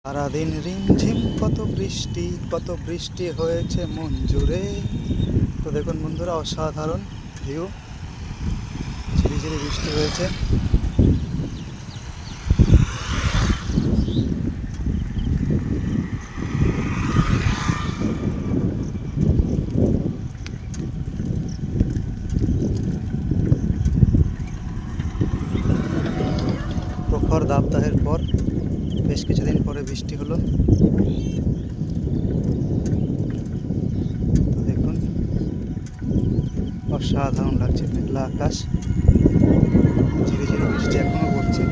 সারাদিন রিমঝিম কত বৃষ্টি হয়েছে মন জুড়ে। তো দেখুন বন্ধুরা, অসাধারণ ভিউ, ঝিরিঝিরি বৃষ্টি হয়েছে। প্রখর দাবদাহের পর বেশ কিছুদিন পরে বৃষ্টি হলো। তো দেখুন, অসাধারণ লাগছে, মেঘলা আকাশ, ঝিরিঝিরি বৃষ্টি এখনো পড়ছে।